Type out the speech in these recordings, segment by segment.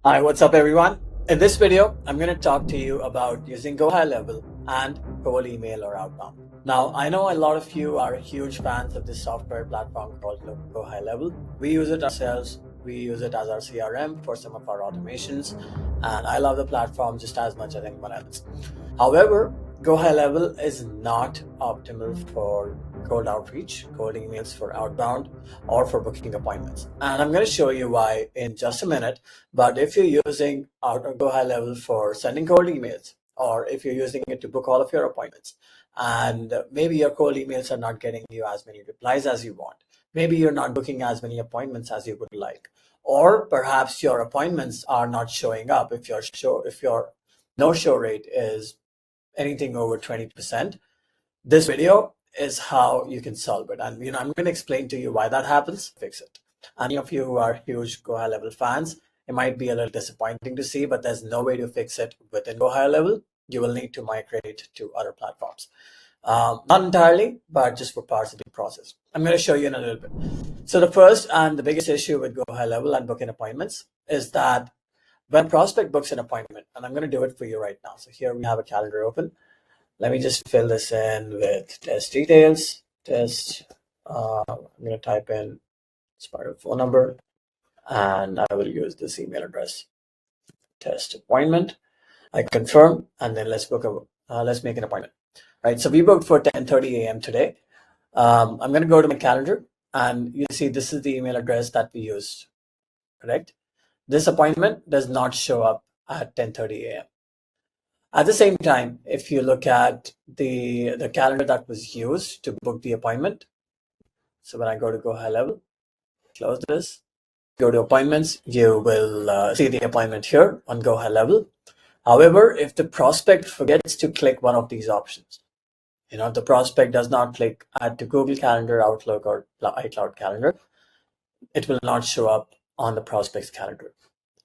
Hi, what's up everyone? In this video, I'm going to talk to you about using GoHighLevel and cold email or outbound. Now, I know a lot of you are huge fans of this software platform called GoHighLevel. We use it ourselves. We use it as our CRM for some of our automations, and I love the platform just as much as anyone else. However, GoHighLevel is not optimal for cold outreach, cold emails for outbound, or for booking appointments. And I'm going to show you why in just a minute. But if you're using GoHighLevel for sending cold emails, or if you're using it to book all of your appointments, and maybe your cold emails are not getting you as many replies as you want, maybe you're not booking as many appointments as you would like, or perhaps your appointments are not showing up if your no-show rate is anything over 20%. This video is how you can solve it. And I'm going to explain to you why that happens, fix it. Any of you who are huge GoHighLevel fans, it might be a little disappointing to see, but there's no way to fix it within GoHighLevel. You will need to migrate to other platforms. Not entirely, but just for parts of the process. I'm going to show you in a little bit. So the first and the biggest issue with GoHighLevel and booking appointments is that when a prospect books an appointment, and I'm going to do it for you right now. So here we have a calendar open. Let me just fill this in with test details. I'm going to type in Sparrow phone number, and I will use this email address. Test appointment. I confirm, and then let's make an appointment. Right. So we booked for 10:30 a.m. today. I'm going to go to my calendar, and you see this is the email address that we used. Correct. This appointment does not show up at 10:30 a.m. At the same time, if you look at the calendar that was used to book the appointment, so when I go to GoHighLevel, close this, go to appointments, you will see the appointment here on GoHighLevel. However, if the prospect forgets to click one of these options, the prospect does not click add to Google Calendar, Outlook, or iCloud Calendar, it will not show up on the prospect's calendar.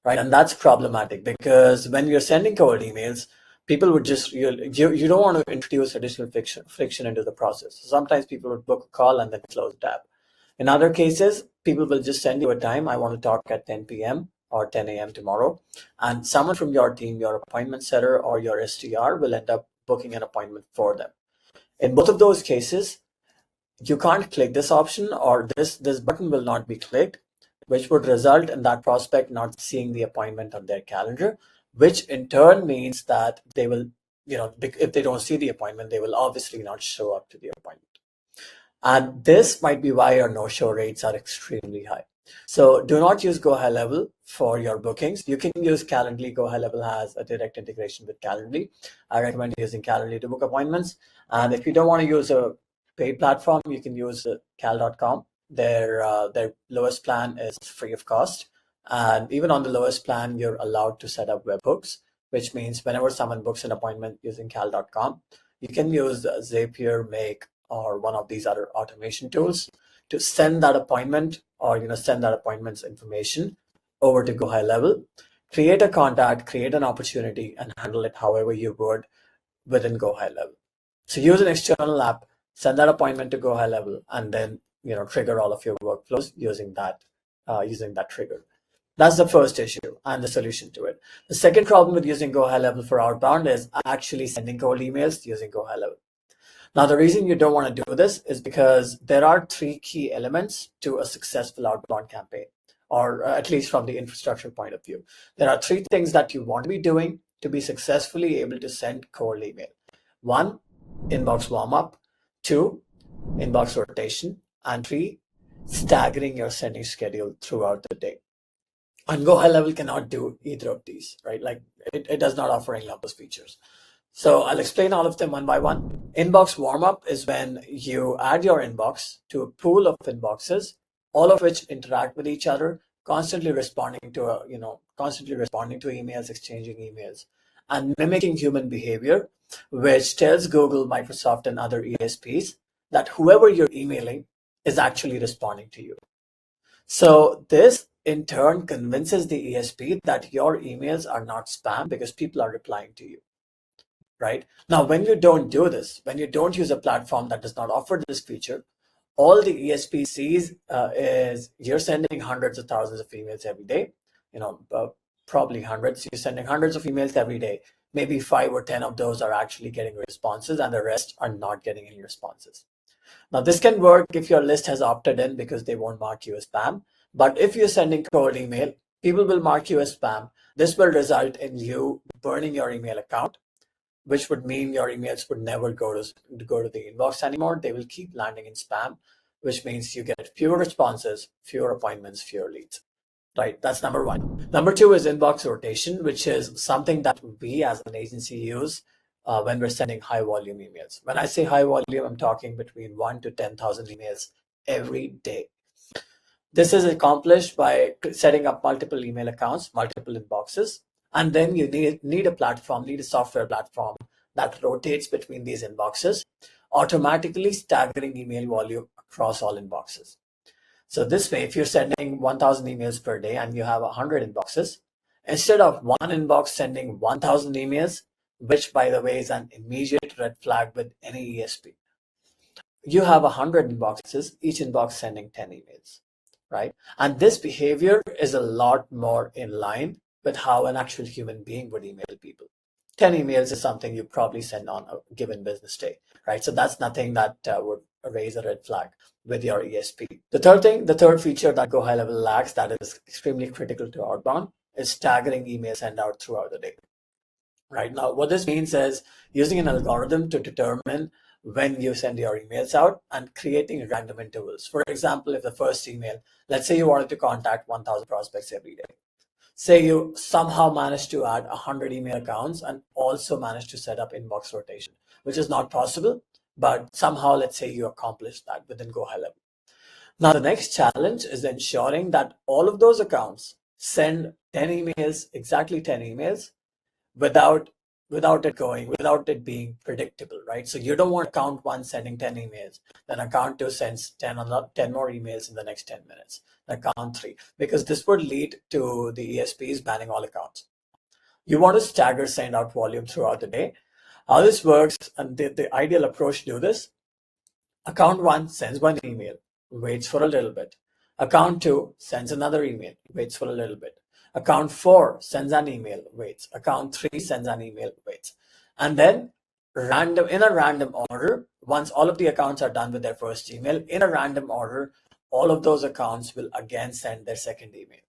Right, and that's problematic because when you're sending cold emails, people would just you don't want to introduce additional friction into the process. Sometimes people would book a call and then close the tab. In other cases, people will just send you a time. I want to talk at 10 p.m. or 10 a.m. tomorrow, and someone from your team, your appointment setter or your SDR, will end up booking an appointment for them. In both of those cases, you can't click this option, or this button will not be clicked, which would result in that prospect not seeing the appointment on their calendar, which in turn means that they will, if they don't see the appointment, they will obviously not show up to the appointment. And this might be why your no-show rates are extremely high. So do not use GoHighLevel for your bookings. You can use Calendly. GoHighLevel has a direct integration with Calendly. I recommend using Calendly to book appointments. And if you don't want to use a paid platform, you can use cal.com. Their lowest plan is free of cost. And even on the lowest plan, you're allowed to set up webhooks, which means whenever someone books an appointment using cal.com, you can use Zapier, Make, or one of these other automation tools to send that appointment, or send that appointment's information over to GoHighLevel, create a contact, create an opportunity, and handle it however you would within GoHighLevel. So use an external app, send that appointment to GoHighLevel, and then trigger all of your workflows using that trigger. That's the first issue and the solution to it. The second problem with using GoHighLevel for outbound is actually sending cold emails using GoHighLevel. Now, the reason you don't want to do this is because there are three key elements to a successful outbound campaign, or at least from the infrastructure point of view. There are three things that you want to be doing to be successfully able to send cold email. One, inbox warm up. Two, inbox rotation. And three, staggering your sending schedule throughout the day. And GoHighLevel cannot do either of these, right? Like it does not offer any of those features. So I'll explain all of them one by one. Inbox warm-up is when you add your inbox to a pool of inboxes, all of which interact with each other, constantly responding to emails, exchanging emails, and mimicking human behavior, which tells Google, Microsoft, and other ESPs that whoever you're emailing is actually responding to you. So this in turn convinces the ESP that your emails are not spam because people are replying to you. Right? Now, when you don't do this, when you don't use a platform that does not offer this feature, all the ESP sees is you're sending hundreds of thousands of emails every day. probably hundreds. You're sending hundreds of emails every day. Maybe 5 or 10 of those are actually getting responses and the rest are not getting any responses. Now, this can work if your list has opted in because they won't mark you as spam. But if you're sending cold email, people will mark you as spam. This will result in you burning your email account, which would mean your emails would never go to the inbox anymore. They will keep landing in spam, which means you get fewer responses, fewer appointments, fewer leads. Right, that's number one. Number two is inbox rotation, which is something that we as an agency use when we're sending high volume emails. When I say high volume, I'm talking between 1 to 10,000 emails every day. This is accomplished by setting up multiple email accounts, multiple inboxes, and then you need a software platform that rotates between these inboxes, automatically staggering email volume across all inboxes. So this way, if you're sending 1,000 emails per day and you have 100 inboxes, instead of one inbox sending 1,000 emails, which by the way is an immediate red flag with any ESP, you have 100 inboxes, each inbox sending 10 emails, right? And this behavior is a lot more in line with how an actual human being would email people. 10 emails is something you probably send on a given business day, right? So that's nothing that would raise a red flag with your ESP. The third feature that GoHighLevel lacks that is extremely critical to outbound is staggering email send out throughout the day. Right now, what this means is using an algorithm to determine when you send your emails out and creating random intervals. For example, if the first email, let's say you wanted to contact 1,000 prospects every day. Say you somehow managed to add 100 email accounts and also managed to set up inbox rotation, which is not possible, but somehow let's say you accomplished that within GoHighLevel. Now, the next challenge is ensuring that all of those accounts send 10 emails, exactly 10 emails, without it being predictable, right? So you don't want account one sending 10 emails, then account two sends 10 more emails in the next 10 minutes, account three, because this would lead to the ESPs banning all accounts. You want to stagger send out volume throughout the day. How this works, and the ideal approach to do this: account one sends one email, waits for a little bit. Account two sends another email, waits for a little bit. Account four sends an email, waits. Account three sends an email, waits. And then in a random order, once all of the accounts are done with their first email, in a random order, all of those accounts will again send their second email.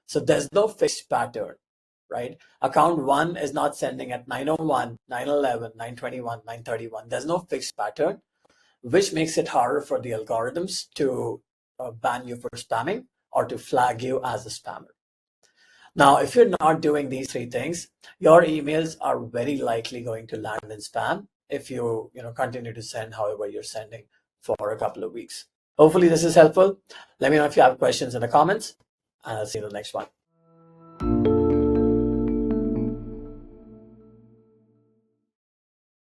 So there's no fixed pattern, right? Account one is not sending at 9:01, 9:11, 9:21, 9:31. There's no fixed pattern, which makes it harder for the algorithms to ban you for spamming or to flag you as a spammer. Now, if you're not doing these three things, your emails are very likely going to land in spam if you continue to send however you're sending for a couple of weeks. Hopefully this is helpful. Let me know if you have questions in the comments, and I'll see you in the next one.